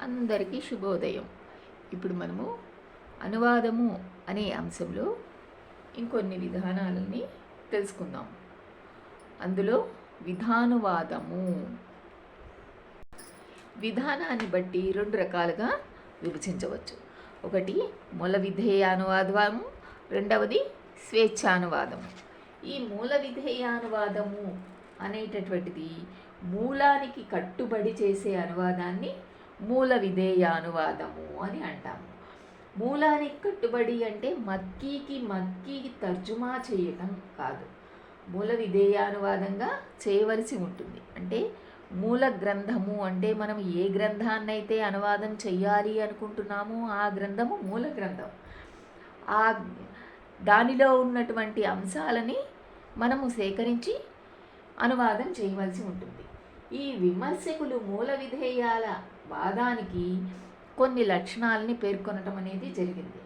అందరికీ శుభోదయం. ఇప్పుడు మనము అనువాదము అనే అంశంలో ఇంకొన్ని విధానాలని తెలుసుకుందాం. అందులో విధానువాదము విధానాన్ని బట్టి రెండు రకాలుగా విభజించవచ్చు. ఒకటి మూల విధేయానువాదము, రెండవది స్వేచ్ఛానువాదము. ఈ మూల విధేయానువాదము అనేటటువంటిది మూలానికి కట్టుబడి చేసే అనువాదాన్ని మూల విధేయానువాదము అని అంటాము. మూలానికి కట్టుబడి అంటే మక్కీకి తర్జుమా చేయటం కాదు, మూల విధేయానువాదంగా చేయవలసి ఉంటుంది. అంటే మూల గ్రంథము అంటే మనం ఏ గ్రంథాన్నైతే అనువాదం చెయ్యాలి అనుకుంటున్నామో ఆ గ్రంథము మూల గ్రంథం. ఆ దానిలో ఉన్నటువంటి అంశాలని మనము సేకరించి అనువాదం చేయవలసి ఉంటుంది. ఈ విమర్శకులు మూల విధేయాల వాదానికి కొన్ని లక్షణాలని పేర్కొనటం అనేది జరిగింది.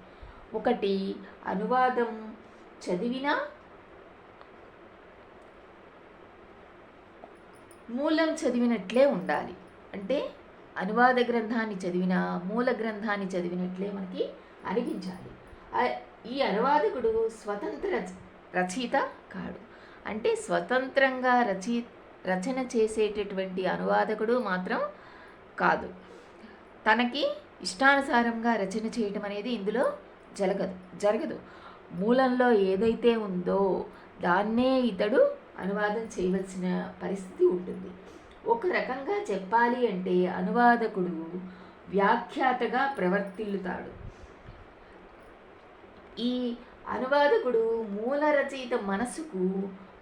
ఒకటి, అనువాదం చదివినా మూలం చదివినట్లే ఉండాలి. అంటే అనువాద గ్రంథాన్ని చదివినా మూల గ్రంథాన్ని చదివినట్లే మనకి అనిపించాలి. ఈ అనువాదకుడు స్వతంత్ర రచయిత కాడు. అంటే స్వతంత్రంగా రచన చేసేటటువంటి అనువాదకుడు మాత్రం కాదు. తనకి ఇష్టానుసారంగా రచన చేయటం అనేది ఇందులో జరగదు. మూలంలో ఏదైతే ఉందో దాన్నే ఇతడు అనువాదం చేయవలసిన పరిస్థితి ఉంటుంది. ఒక రకంగా చెప్పాలి అంటే అనువాదకుడు వ్యాఖ్యాతగా ప్రవర్తిల్లుతాడు. ఈ అనువాదకుడు మూల రచయిత మనసుకు,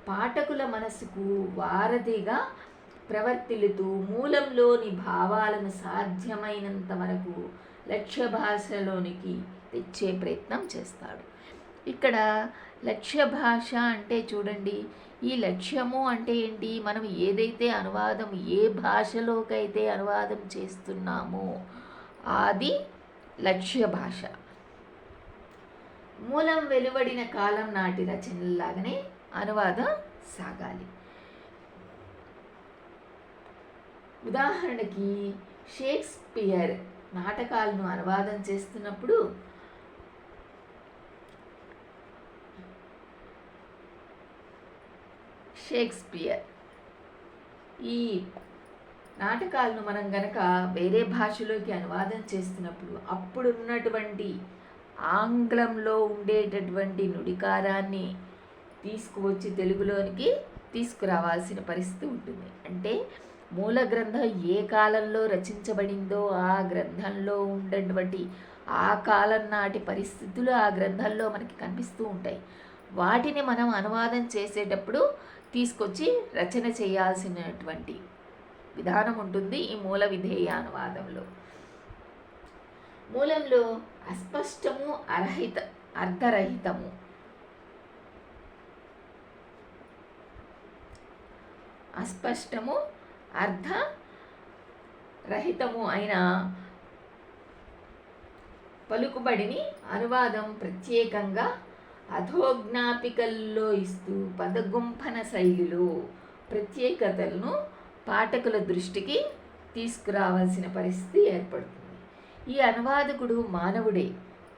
పాఠకుల మనసుకు వారధిగా ప్రవర్తిల్లుతూ మూలంలోని భావాలను సాధ్యమైనంత వరకు లక్ష్య భాషలోనికి తెచ్చే ప్రయత్నం చేస్తాడు. ఇక్కడ లక్ష్య భాష అంటే చూడండి, ఈ లక్ష్యము అంటే ఏంటి? మనం ఏదైతే అనువాదం, ఏ భాషలోకైతే అనువాదం చేస్తున్నామో అది లక్ష్య భాష. మూలం వెలువడిన కాలం నాటి రచనలాగానే అనువాదం సాగాలి. ఉదాహరణకి షేక్స్పియర్ నాటకాలను అనువాదం చేస్తున్నప్పుడు షేక్స్పియర్ ఈ నాటకాలను మనం గనక వేరే భాషలోకి అనువాదం చేస్తున్నప్పుడు అప్పుడున్నటువంటి ఆంగ్లంలో ఉండేటటువంటి నుడికారాన్ని తీసుకువచ్చి తెలుగులోనికి తీసుకురావాల్సిన పరిస్థితి ఉంటుంది. అంటే మూల గ్రంథం ఏ కాలంలో రచించబడిందో ఆ గ్రంథంలో ఉండేటువంటి ఆ కాలం నాటి పరిస్థితులు ఆ గ్రంథంలో మనకి కనిపిస్తూ ఉంటాయి. వాటిని మనం అనువాదం చేసేటప్పుడు తీసుకొచ్చి రచన చేయాల్సినటువంటి విధానం ఉంటుంది ఈ మూల విధేయానువాదంలో. మూలంలో అస్పష్టము, అర్ధరహితము, అస్పష్టము అర్ధరహితము అయిన పలుకుబడిని అనువాదం ప్రత్యేకంగా అధోజ్ఞాపికల్లో ఇస్తూ పదగుంఫన శైలిలో ప్రత్యేకతలను పాఠకుల దృష్టికి తీసుకురావాల్సిన పరిస్థితి ఏర్పడుతుంది. ఈ అనువాదకుడు మానవుడే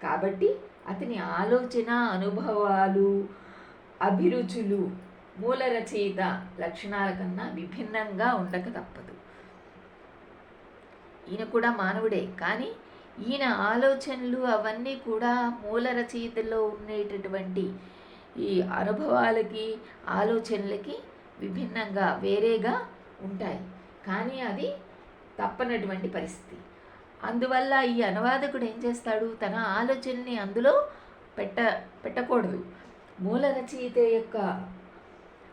కాబట్టి అతని ఆలోచన, అనుభవాలు, అభిరుచులు మూల రచయిత లక్షణాల కన్నా విభిన్నంగా ఉండక తప్పదు. ఈయన కూడా మానవుడే, కానీ ఈయన ఆలోచనలు అవన్నీ కూడా మూల రచయితలో ఉండేటటువంటి ఈ అనుభవాలకి, ఆలోచనలకి విభిన్నంగా, వేరేగా ఉంటాయి. కానీ అది తప్పనటువంటి పరిస్థితి. అందువల్ల ఈ అనువాదకుడు ఏం చేస్తాడు? తన ఆలోచనని అందులో పెట్టకూడదు. మూల రచయిత యొక్క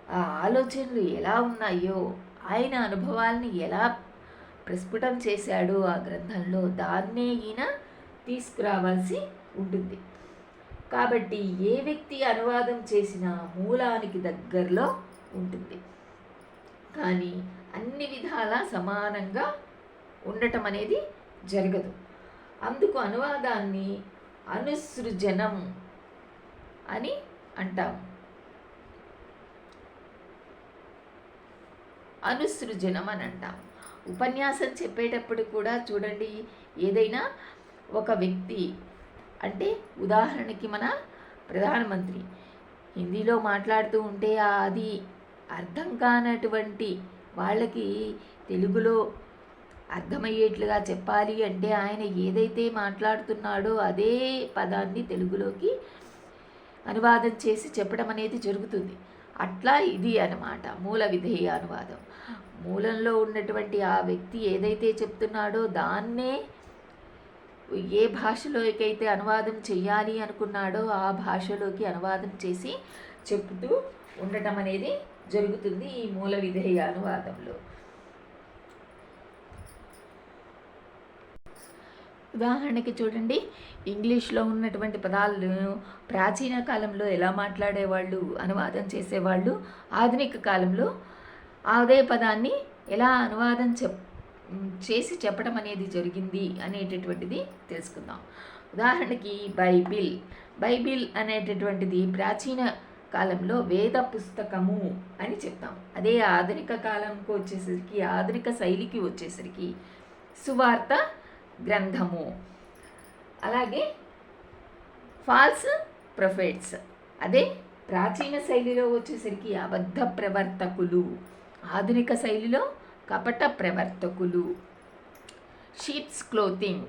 ఆ ఆలోచనలు ఎలా ఉన్నాయో, ఆయన అనుభవాల్ని ఎలా ప్రస్ఫుటం చేశాడో ఆ గ్రంథంలో, దాన్నే ఈయన తీసుకురావాల్సి ఉంటుంది. కాబట్టి ఏ వ్యక్తి అనువాదం చేసినా మూలానికి దగ్గరలో ఉంటుంది, కానీ అన్ని విధాలా సమానంగా ఉండటం అనేది జరగదు. అందుకు అనువాదాన్ని అనుసృజనం అని అంటాము. అనుసృజనం అని అంటాము. ఉపన్యాసం చెప్పేటప్పుడు కూడా చూడండి, ఏదైనా ఒక వ్యక్తి అంటే ఉదాహరణకి మన ప్రధానమంత్రి హిందీలో మాట్లాడుతూ ఉంటే అది అర్థం కానటువంటి వాళ్ళకి తెలుగులో అర్థమయ్యేట్లుగా చెప్పాలి అంటే ఆయన ఏదైతే మాట్లాడుతున్నాడో అదే పదాన్ని తెలుగులోకి అనువాదం చేసి చెప్పడం అనేది జరుగుతుంది. అట్లా ఇది అన్నమాట మూల విధేయ అనువాదం. మూలంలో ఉన్నటువంటి ఆ వ్యక్తి ఏదైతే చెప్తున్నాడో దాన్నే ఏ భాషలోకైతే అనువాదం చేయాలి అనుకున్నాడో ఆ భాషలోకి అనువాదం చేసి చెప్తూ ఉండటం అనేది జరుగుతుంది ఈ మూల విధేయ అనువాదంలో. ఉదాహరణకి చూడండి, ఇంగ్లీష్లో ఉన్నటువంటి పదాలను ప్రాచీన కాలంలో ఎలా మాట్లాడేవాళ్ళు, అనువాదం చేసేవాళ్ళు, ఆధునిక కాలంలో అదే పదాన్ని ఎలా అనువాదం చేసి చెప్పడం అనేది జరిగింది అనేటటువంటిది తెలుసుకుందాం. ఉదాహరణకి బైబిల్ అనేటటువంటిది ప్రాచీన కాలంలో వేద పుస్తకము అని చెప్తాం. అదే ఆధునిక కాలంకి వచ్చేసరికి, ఆధునిక శైలికి వచ్చేసరికి సువార్త గ్రంథము. అలాగే ఫాల్స్ ప్రొఫెట్స్, అదే ప్రాచీన శైలిలో వచ్చేసరికి అబద్ధ ప్రవర్తకులు, ఆధునిక శైలిలో కపట ప్రవర్తకులు. షీప్స్ క్లోతింగ్,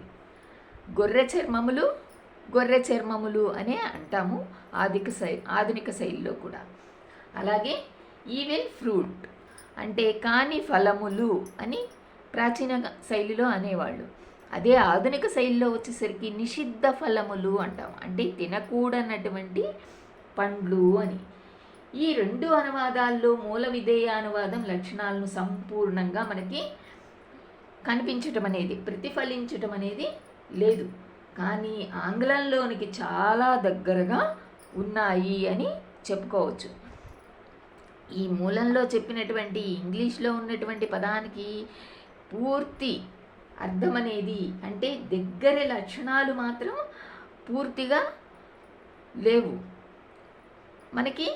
గొర్రె చర్మములు అనే అంటాము ఆధునిక శైలిలో కూడా. అలాగే ఈవిల్ ఫ్రూట్ అంటే కాని ఫలములు అని ప్రాచీన శైలిలో అనేవాళ్ళు. అదే ఆధునిక శైలిలో వచ్చేసరికి నిషిద్ధ ఫలములు అంటాం, అంటే తినకూడనటువంటి పండ్లు అని. ఈ రెండు అనువాదాల్లో మూల విధేయ అనువాదం లక్షణాలను సంపూర్ణంగా మనకి కనిపించటం అనేది, ప్రతిఫలించటం అనేది లేదు, కానీ ఆంగ్లంలోనికి చాలా దగ్గరగా ఉన్నాయి అని చెప్పుకోవచ్చు. ఈ మూలంలో చెప్పినటువంటి ఇంగ్లీష్లో ఉన్నటువంటి పదానికి పూర్తి అర్థం అనేది, అంటే దగ్గర లక్షణాలు మాత్రం పూర్తిగా లేవు, మనకి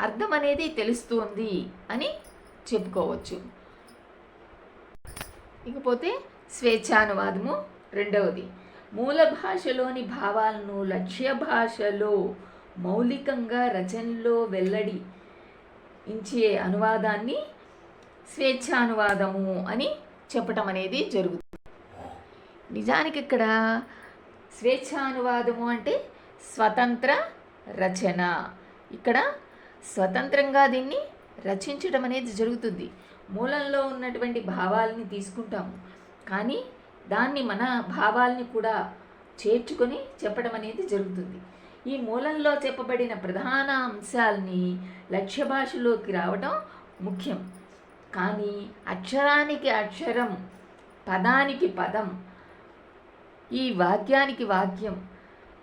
అర్థం అనేది తెలుస్తుంది అని చెప్పుకోవచ్చు. ఇకపోతే స్వేచ్ఛానువాదము రెండవది. మూల భాషలోని భావాలను లక్ష్య భాషలో మౌలికంగా రచనలో వెల్లడి ఇచ్చే అనువాదాన్ని స్వేచ్ఛానువాదము అని చెప్పటం అనేది జరుగుతుంది. నిజానికి ఇక్కడ స్వేచ్ఛానువాదము అంటే స్వతంత్ర రచన. ఇక్కడ స్వతంత్రంగా దీన్ని రచించడం అనేది జరుగుతుంది. మూలంలో ఉన్నటువంటి భావాలని తీసుకుంటాము, కానీ దాన్ని మన భావాల్ని కూడా చేర్చుకొని చెప్పడం అనేది జరుగుతుంది. ఈ మూలంలో చెప్పబడిన ప్రధాన అంశాలని లక్ష్య భాషలోకి రావడం ముఖ్యం, కానీ అక్షరానికి అక్షరం, పదానికి పదం, ఈ వాక్యానికి వాక్యం,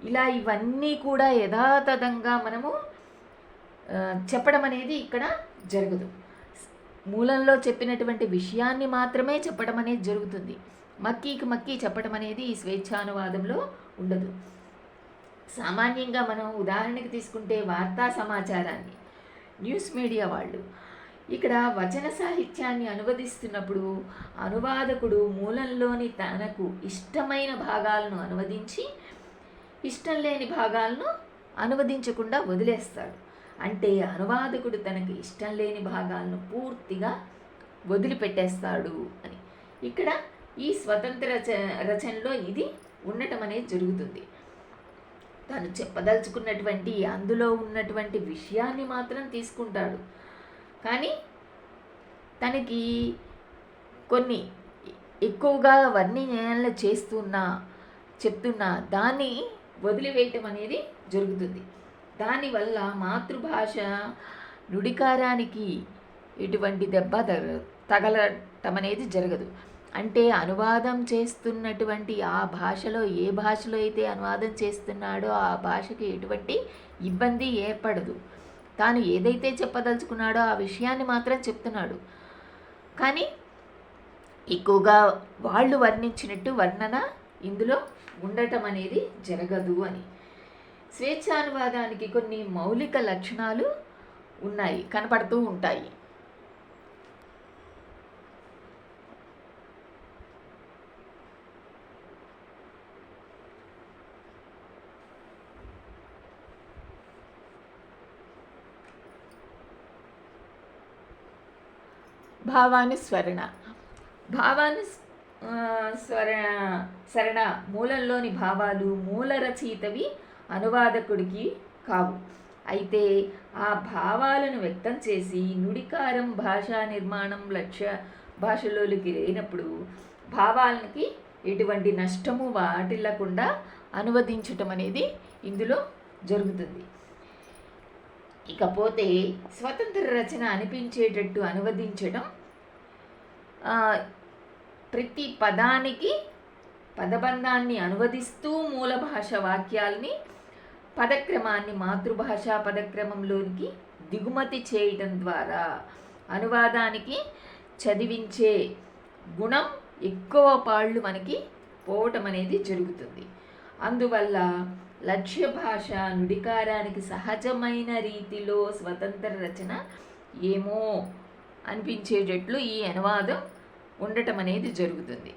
ఇలా ఇవన్నీ కూడా యథాతథంగా మనము చెప్పడం అనేది ఇక్కడ జరగదు. మూలంలో చెప్పినటువంటి విషయాన్ని మాత్రమే చెప్పడం అనేది జరుగుతుంది. మక్కీ చెప్పడం అనేది ఈ స్వేచ్ఛానువాదంలో ఉండదు. సామాన్యంగా మనం ఉదాహరణకి తీసుకుంటే వార్తా సమాచారాన్ని, న్యూస్ మీడియా వాళ్ళు ఇక్కడ వచన సాహిత్యాన్ని అనువదిస్తున్నప్పుడు అనువాదకుడు మూలంలోని తనకు ఇష్టమైన భాగాలను అనువదించి ఇష్టం లేని భాగాలను అనువదించకుండా వదిలేస్తాడు. అంటే అనువాదకుడు తనకు ఇష్టం లేని భాగాలను పూర్తిగా వదిలిపెట్టేస్తాడు అని. ఇక్కడ ఈ స్వతంత్ర రచనలో ఇది ఉండటం అనేది జరుగుతుంది. తను చెప్పదలుచుకున్నటువంటి అందులో ఉన్నటువంటి విషయాన్ని మాత్రం తీసుకుంటాడు, కానీ తనకి కొన్ని ఎక్కువగా వర్ణన చెప్తున్నా దాన్ని వదిలివేయటం అనేది జరుగుతుంది. దానివల్ల మాతృభాష నుడికారానికి ఎటువంటి దెబ్బ తగలటం అనేది జరగదు. అంటే అనువాదం చేస్తున్నటువంటి ఆ భాషలో, ఏ భాషలో అయితే అనువాదం చేస్తున్నాడో ఆ భాషకి ఎటువంటి ఇబ్బంది ఏర్పడదు. తాను ఏదైతే చెప్పదలుచుకున్నాడో ఆ విషయాన్ని మాత్రం చెప్తున్నాడు, కానీ ఎక్కువగా వాళ్ళు వర్ణించినట్టు వర్ణన ఇందులో ఉండటం అనేది జరగదు అని. స్వేచ్ఛానువాదానికి కొన్ని మౌలిక లక్షణాలు కనపడుతూ ఉంటాయి. భావానుస్మరణ. స్మరణ మూలంలోని భావాలు మూల రచయితవి, అనువాదకుడికి కావు. అయితే ఆ భావాలను వ్యక్తం చేసి నుడికారం భాషా నిర్మాణం లక్ష్య భాషలోకి లేనప్పుడు భావాలకి ఎటువంటి నష్టము వాటిల్లకుండా అనువదించటం అనేది ఇందులో జరుగుతుంది. ఇకపోతే స్వతంత్ర రచన అనిపించేటట్టు అనువదించడం, ప్రతి పదానికి పదబంధాన్ని అనువదిస్తూ మూల భాష వాక్యాల్ని పదక్రమాన్ని మాతృభాషా పదక్రమంలోనికి దిగుమతి చేయడం ద్వారా అనువాదానికి చదివించే గుణం ఎక్కువ పాళ్ళు మనకి పోవటం అనేది జరుగుతుంది. అందువల్ల లక్ష్య భాష నుడికారానికి సహజమైన రీతిలో స్వతంత్ర రచన ఏమో అనిపించేటట్లు ఈ అనువాదం ఉండటం అనేది జరుగుతుంది.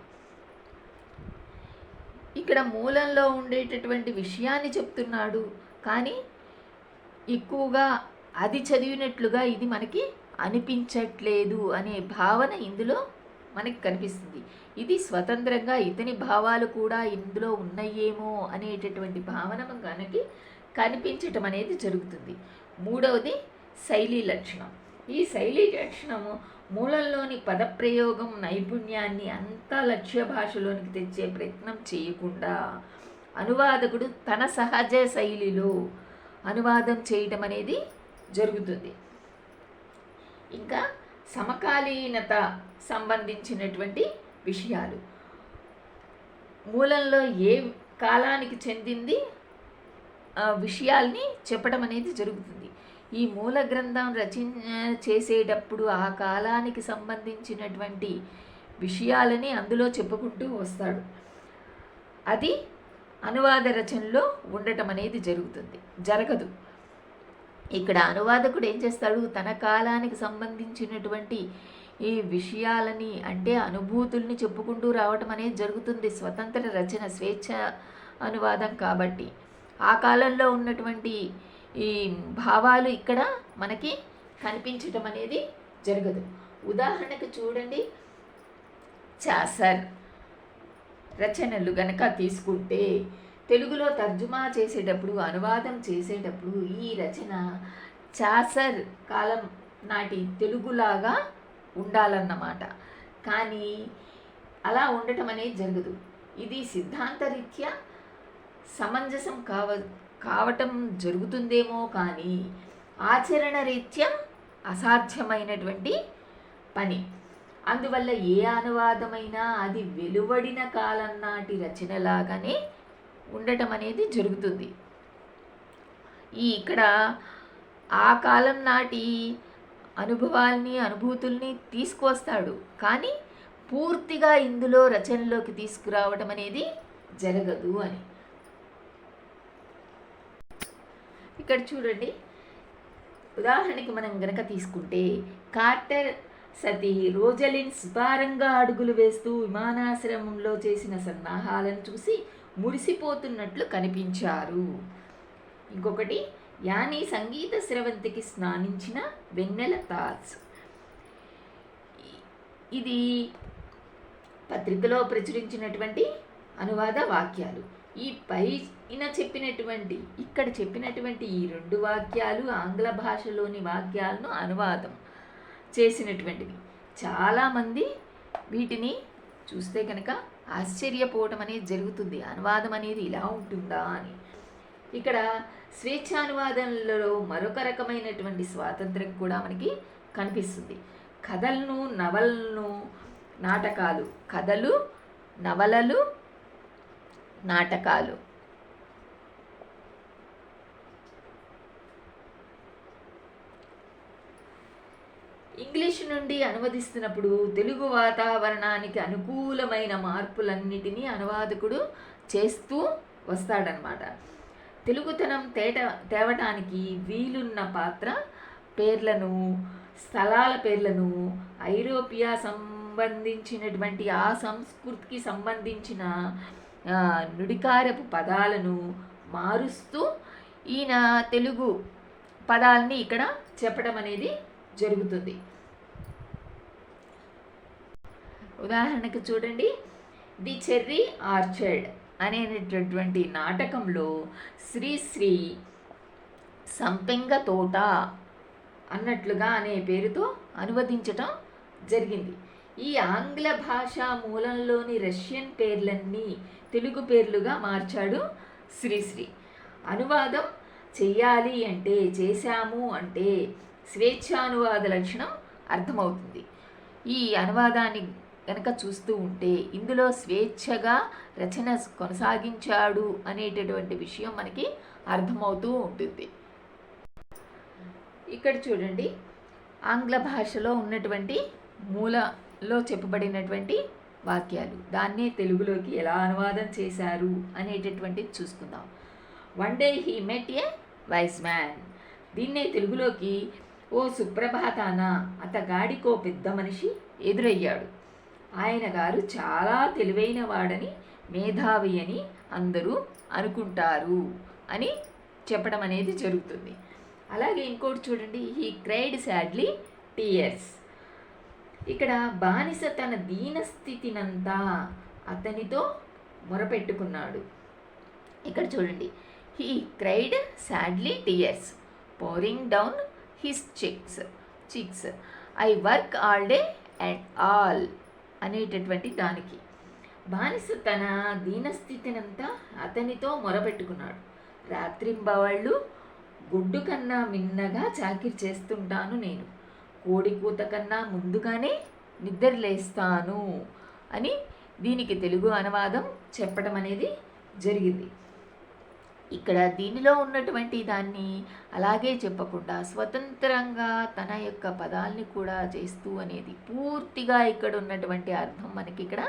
ఇక్కడ మూలంలో ఉండేటటువంటి విషయాన్ని చెప్తున్నాడు, కానీ ఎక్కువగా అది చదివినట్లుగా ఇది మనకి అనిపించట్లేదు అనే భావన ఇందులో మనకి కనిపిస్తుంది. ఇది స్వతంత్రంగా ఇతని భావాలు కూడా ఇందులో ఉన్నాయేమో అనేటటువంటి భావన మనకి కనిపించటం అనేది జరుగుతుంది. మూడవది శైలి లక్షణం. ఈ శైలి లక్షణము మూలంలోని పదప్రయోగం నైపుణ్యాన్ని అంతా లక్ష్య భాషలోనికి తెచ్చే ప్రయత్నం చేయకుండా అనువాదకుడు తన సహజ శైలిలో అనువాదం చేయటం అనేది జరుగుతుంది. ఇంకా సమకాలీనత సంబంధించినటువంటి విషయాలు మూలంలో ఏ కాలానికి చెందింది విషయాల్ని చెప్పడం అనేది జరుగుతుంది. ఈ మూల గ్రంథం రచన చేసేటప్పుడు ఆ కాలానికి సంబంధించినటువంటి విషయాలని అందులో చెప్పుకుంటూ వస్తాడు. అది అనువాద రచనలో ఉండటం అనేది జరగదు. ఇక్కడ అనువాదకుడు ఏం చేస్తాడు, తన కాలానికి సంబంధించినటువంటి ఈ విషయాలని అంటే అనుభూతుల్ని చెప్పుకుంటూ రావటం అనేది జరుగుతుంది. స్వతంత్ర రచన స్వేచ్ఛ అనువాదం కాబట్టి ఆ కాలంలో ఉన్నటువంటి ఈ భావాలు ఇక్కడ మనకి కనిపించటం అనేది జరగదు. ఉదాహరణకు చూడండి, చాసర్ రచనలు గనక తీసుకుంటే తెలుగులో తర్జుమా చేసేటప్పుడు అనువాదం చేసేటప్పుడు ఈ రచన చాసర్ కాలం నాటి తెలుగులాగా ఉండాలన్నమాట. కానీ అలా ఉండటం అనేది జరగదు. ఇది సిద్ధాంతరీత్యా సమంజసం కావటం జరుగుతుందేమో కానీ ఆచరణ రీత్యా అసాధ్యమైనటువంటి పని. అందువల్ల ఏ అనువాదమైనా అది వెలువడిన కాలం నాటి రచనలాగానే ఉండటం అనేది జరుగుతుంది. ఇక్కడ ఆ కాలం నాటి అనుభవాల్ని అనుభూతుల్ని తీసుకువస్తాడు, కానీ పూర్తిగా ఇందులో రచనలోకి తీసుకురావడం అనేది జరగదు అని. ఇక్కడ చూడండి, ఉదాహరణకి మనం గనక తీసుకుంటే కార్టర్ సతీ రోజలిన్స్ భారంగా అడుగులు వేస్తూ విమానాశ్రమంలో చేసిన సన్నాహాలను చూసి మురిసిపోతున్నట్లు కనిపించారు. ఇంకొకటి యానీ సంగీత స్రవంతికి స్నానించిన వెన్నెల తాజ్. ఇది పత్రికలో ప్రచురించినటువంటి అనువాద వాక్యాలు. ఈ పైన చెప్పినటువంటి ఇక్కడ చెప్పినటువంటి ఈ రెండు వాక్యాలు ఆంగ్ల భాషలోని వాక్యాలను అనువాదం చేసినటువంటివి. చాలామంది వీటిని చూస్తే కనుక ఆశ్చర్యపోవటం అనేది జరుగుతుంది. అనువాదం అనేది ఇలా ఉంటుందా అని. ఇక్కడ స్వేచ్ఛానువాదంలో మరొక రకమైనటువంటి స్వాతంత్రం కూడా మనకి కనిపిస్తుంది. కథలను, నవలను, నాటకాలు, కథలు, నవలలు, నాటకాలు ఇంగ్లీషు నుండి అనువదిస్తున్నప్పుడు తెలుగు వాతావరణానికి అనుకూలమైన మార్పులన్నిటినీ అనువాదకుడు చేస్తూ వస్తాడనమాట. తెలుగుతనం తేవటానికి వీలున్న పాత్ర పేర్లను, స్థలాల పేర్లను, ఐరోపియా సంబంధించినటువంటి ఆ సంస్కృతికి సంబంధించిన నుడికారపు పదాలను మారుస్తూ ఈయన తెలుగు పదాలని ఇక్కడ చెప్పడం అనేది జరుగుతుంది. ఉదాహరణకు చూడండి, ది చెర్రీ ఆర్చర్డ్ అనేటటువంటి నాటకంలో శ్రీశ్రీ సంపెంగ తోట అన్నట్లుగా అనే పేరుతో అనువదించటం జరిగింది. ఈ ఆంగ్ల భాషా మూలంలోని రష్యన్ పేర్లన్నీ తెలుగు పేర్లుగా మార్చాడు శ్రీశ్రీ. అనువాదం చెయ్యాలి అంటే, చేశాము అంటే స్వేచ్ఛానువాద లక్షణం అర్థమవుతుంది. ఈ అనువాదాన్ని కనుక చూస్తూ ఉంటే ఇందులో స్వేచ్ఛగా రచన కొనసాగించాడు అనేటటువంటి విషయం మనకి అర్థమవుతూ ఉంటుంది. ఇక్కడ చూడండి, ఆంగ్ల భాషలో ఉన్నటువంటి మూలలో చెప్పబడినటువంటి వాక్యాలు, దాన్నే తెలుగులోకి ఎలా అనువాదం చేశారు అనేటటువంటిది చూసుకుందాం. One day he met A vice man. దీన్నే తెలుగులోకి ఓ సుప్రభాతాన అతగాడికో పెద్ద మనిషి ఎదురయ్యాడు. ఆయన గారు చాలా తెలివైన వాడని, మేధావి అని అందరూ అనుకుంటారు అని చెప్పడం అనేది జరుగుతుంది. అలాగే ఇంకోటి చూడండి, హీ క్రైడ్ సాడ్లీ టీయర్స్. ఇక్కడ బానిస తన దీనస్థితినంతా అతనితో మొరపెట్టుకున్నాడు. ఇక్కడ చూడండి, he cried sadly tears pouring down his chicks I work all day and all అనేటటువంటి దానికి బానిస తన దీనస్థితినంతా అతనితో మొరపెట్టుకున్నాడు. రాత్రింబవళ్ళు గుడ్డు కన్నా మిన్నగా చాకిరి చేస్తుంటాను నేను, కోడి కూత కన్నా ముందుగానే నిద్రలేస్తాను అని దీనికి తెలుగు అనువాదం చెప్పడం అనేది జరిగింది. ఇక్కడ దీనిలో ఉన్నటువంటి దాన్ని అలాగే చెప్పకుండా స్వతంత్రంగా తన యొక్క పదాల్ని కూడా చేస్తూ అనేది పూర్తిగా ఇక్కడ ఉన్నటువంటి అర్థం మనకి ఇక్కడ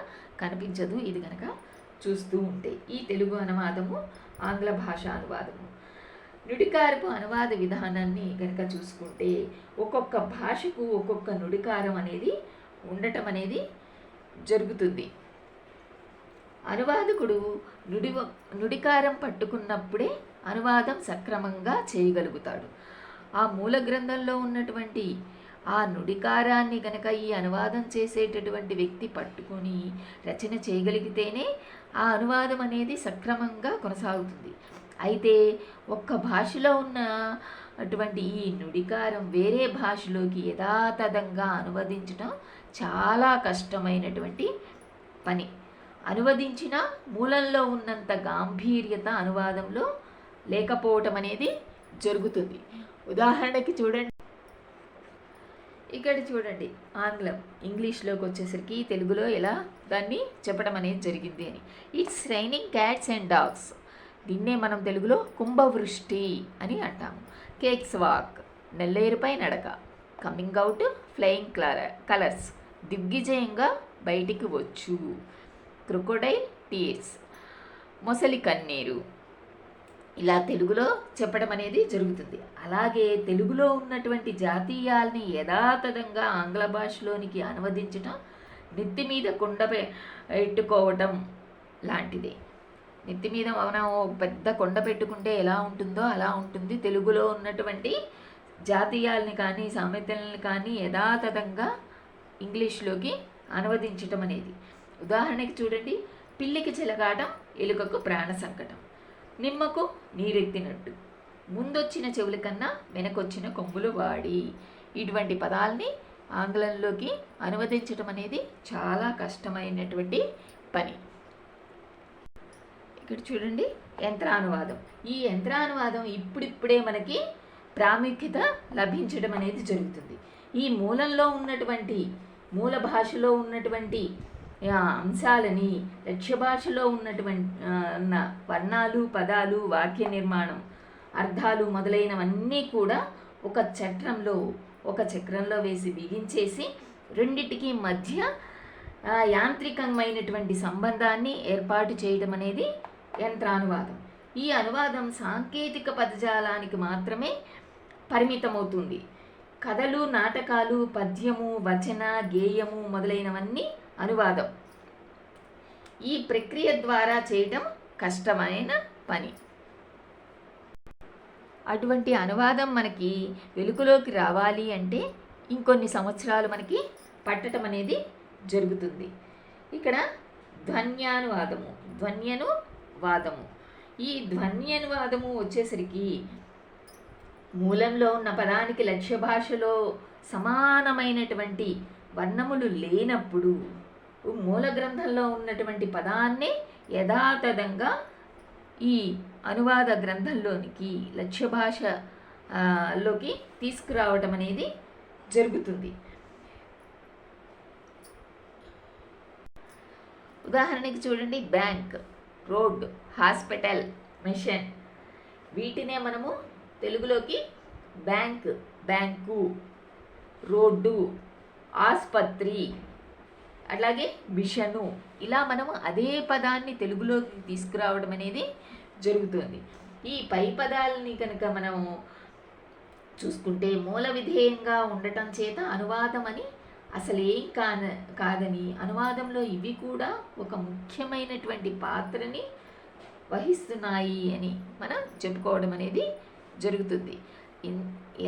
కనిపించదు. ఇది కనుక చూస్తూ ఉంటే ఈ తెలుగు అనువాదము, ఆంగ్ల భాష అనువాదము, నుడికారపు అనువాద విధానాన్ని కనుక చూసుకుంటే ఒక్కొక్క భాషకు ఒక్కొక్క నుడికారం అనేది ఉండటం అనేది జరుగుతుంది. అనువాదకుడు నుడికారం పట్టుకున్నప్పుడే అనువాదం సక్రమంగా చేయగలుగుతాడు. ఆ మూల గ్రంథంలో ఉన్నటువంటి ఆ నుడికారాన్ని కనుక ఈ అనువాదం చేసేటటువంటి వ్యక్తి పట్టుకొని రచన చేయగలిగితేనే ఆ అనువాదం అనేది సక్రమంగా కొనసాగుతుంది. అయితే ఒక్క భాషలో ఉన్న అటువంటి ఈ నుడికారం వేరే భాషలోకి యథాతథంగా అనువదించడం చాలా కష్టమైనటువంటి పని. అనువదించిన మూలంలో ఉన్నంత గాంభీర్యత అనువాదంలో లేకపోవటం అనేది జరుగుతుంది. ఉదాహరణకి చూడండి, ఇక్కడ చూడండి, ఆంగ్లం ఇంగ్లీష్లోకి వచ్చేసరికి తెలుగులో ఎలా దాన్ని చెప్పడం అనేది జరిగింది అని. It's raining cats and dogs. దీన్నే మనం తెలుగులో కుంభవృష్టి అని అంటాము. కేక్స్ వాక్, నెల్లేరుపై నడక, కమింగ్ అవుట్ ఫ్లయింగ్ కలర్స్, దిగ్విజయంగా బయటికి వచ్చు, క్రొకొడైల్ టీర్స్, మొసలి కన్నీరు, ఇలా తెలుగులో చెప్పడం అనేది జరుగుతుంది. అలాగే తెలుగులో ఉన్నటువంటి జాతీయాల్ని యథాతథంగా ఆంగ్ల భాషలోనికి అనువదించడం నెత్తి మీద కుండ పెట్టుకోవటం లాంటిదే. నెత్తి మీద మనం పెద్ద కొండ పెట్టుకుంటే ఎలా ఉంటుందో అలా ఉంటుంది తెలుగులో ఉన్నటువంటి జాతీయాలని కానీ సామెతల్ని కానీ యథాతథంగా ఇంగ్లీష్లోకి అనువదించటం అనేది. ఉదాహరణకి చూడండి, పిల్లికి చిలకాటం, ఎలుకకు ప్రాణ సంకటం, నిమ్మకు నీరెత్తినట్టు, ముందొచ్చిన చెవుల కన్నా వెనకొచ్చిన కొమ్ములు వాడి. ఇటువంటి పదాలని ఆంగ్లంలోకి అనువదించడం అనేది చాలా కష్టమైనటువంటి పని. ఇక్కడ చూడండి, యంత్రానువాదం. ఈ యంత్రానువాదం ఇప్పుడిప్పుడే మనకి ప్రాముఖ్యత లభించడం అనేది జరుగుతుంది. ఈ మూలంలో ఉన్నటువంటి మూల భాషలో ఉన్నటువంటి అంశాలని లక్ష్య భాషలో ఉన్నటువంటి వర్ణాలు, పదాలు, వాక్య నిర్మాణం, అర్థాలు మొదలైనవన్నీ కూడా ఒక చక్రంలో వేసి బిగించేసి రెండిటికి మధ్య యాంత్రికమైనటువంటి సంబంధాన్ని ఏర్పాటు చేయడం అనేది యంత్రానువాదం. ఈ అనువాదం సాంకేతిక పదజాలానికి మాత్రమే పరిమితమవుతుంది. కథలు, నాటకాలు, పద్యము, వచన, గేయము మొదలైనవన్నీ అనువాదం. ఈ ప్రక్రియ ద్వారా చేయడం కష్టమైన పని. అటువంటి అనువాదం మనకి వెలుగులోకి రావాలి అంటే ఇంకొన్ని సంవత్సరాలు మనకి పట్టడం అనేది జరుగుతుంది. ఇక్కడ ధ్వన్యనువాదము. ఈ ధ్వన్యనువాదము వచ్చేసరికి మూలంలో ఉన్న పదానికి లక్ష్య భాషలో సమానమైనటువంటి వర్ణములు లేనప్పుడు మూల గ్రంథంలో ఉన్నటువంటి పదాన్నే యథాతథంగా ఈ అనువాద గ్రంథంలోనికి లక్ష్య భాషలోకి తీసుకురావటం అనేది జరుగుతుంది. ఉదాహరణకి చూడండి, బ్యాంక్, రోడ్, హాస్పిటల్, మిషన్, వీటినే మనము తెలుగులోకి బ్యాంకు, రోడ్డు, ఆస్పత్రి, అలాగే మిషను, ఇలా మనము అదే పదాన్ని తెలుగులోకి తీసుకురావడం అనేది జరుగుతుంది. ఈ పై పదాలని కనుక మనము చూసుకుంటే మూల విధేయంగా ఉండటం చేత అనువాదం అని అసలేం కాదని, అనువాదంలో ఇవి కూడా ఒక ముఖ్యమైనటువంటి పాత్రని వహిస్తున్నాయి అని మనం చెప్పుకోవడం అనేది జరుగుతుంది.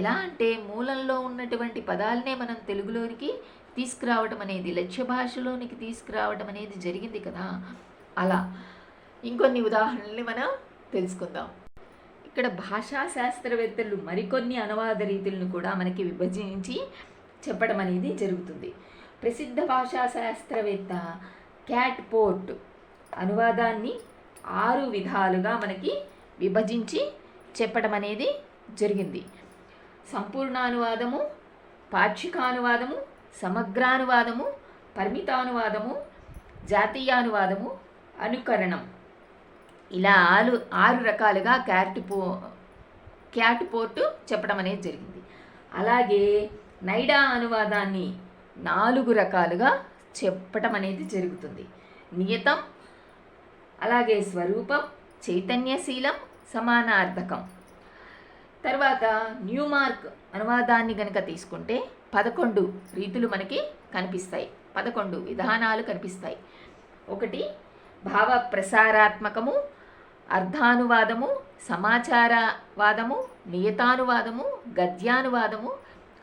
ఎలా అంటే మూలంలో ఉన్నటువంటి పదాలనే మనం తెలుగులోనికి తీసుకురావడం అనేది, లక్ష్య భాషలోనికి తీసుకురావడం అనేది జరిగింది కదా. అలా ఇంకొన్ని ఉదాహరణల్ని మనం తెలుసుకుందాం. ఇక్కడ భాషా శాస్త్రవేత్తలు మరికొన్ని అనువాద రీతులను కూడా మనకి విభజించి చెప్పడం అనేది జరుగుతుంది. ప్రసిద్ధ భాషా శాస్త్రవేత్త క్యాట్పోర్ట్ అనువాదాన్ని 6 విధాలుగా మనకి విభజించి చెప్పడం అనేది జరిగింది. సంపూర్ణానువాదము, పాక్షికానువాదము, సమగ్రానువాదము, పరిమితానువాదము, జాతీయానువాదము, అనుకరణం, ఇలా 6 రకాలుగా క్యాట్పోర్ట్ చెప్పడం అనేది జరిగింది. అలాగే నైడా అనువాదాన్ని 4 రకాలుగా చెప్పటం అనేది జరుగుతుంది. నియతం, అలాగే స్వరూపం, చైతన్యశీలం, సమానార్థకం. తర్వాత న్యూమార్క్ అనువాదాన్ని కనుక తీసుకుంటే 11 రీతులు మనకి కనిపిస్తాయి, 11 విధానాలు కనిపిస్తాయి. 1 భావ ప్రసారాత్మకము, అర్థానువాదము, సమాచారవాదము, నియతానువాదము, గద్యానువాదము,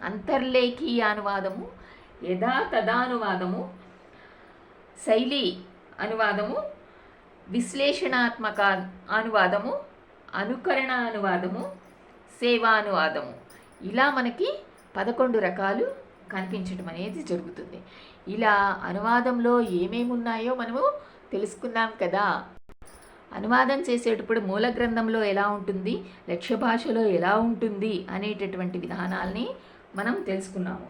అంతర్లేఖీయానువాదము, యథాతథానువాదము, శైలి అనువాదము, విశ్లేషణాత్మక అనువాదము, అనుకరణ అనువాదము, సేవానువాదము, ఇలా మనకి 11 రకాలు కనిపించడం అనేది జరుగుతుంది. ఇలా అనువాదంలో ఏమేమి ఉన్నాయో మనము తెలుసుకున్నాం కదా. అనువాదం చేసేటప్పుడు మూల గ్రంథంలో ఎలా ఉంటుంది, లక్ష్య భాషలో ఎలా ఉంటుంది అనేటటువంటి విధానాల్ని మనం తెలుసుకున్నాము.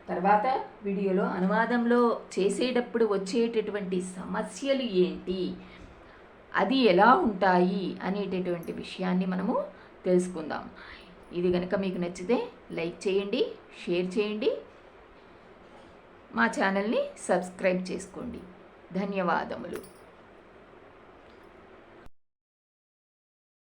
తర్వాత వీడియోలో అనువాదంలో చేసేటప్పుడు వచ్చేటటువంటి సమస్యలు ఏంటి, అది ఎలా ఉంటాయి అనేటటువంటి విషయాన్ని మనము తెలుసుకుందాం. ఇది కనుక మీకు నచ్చితే లైక్ చేయండి, షేర్ చేయండి, మా ఛానల్ని సబ్స్క్రైబ్ చేసుకోండి. ధన్యవాదములు.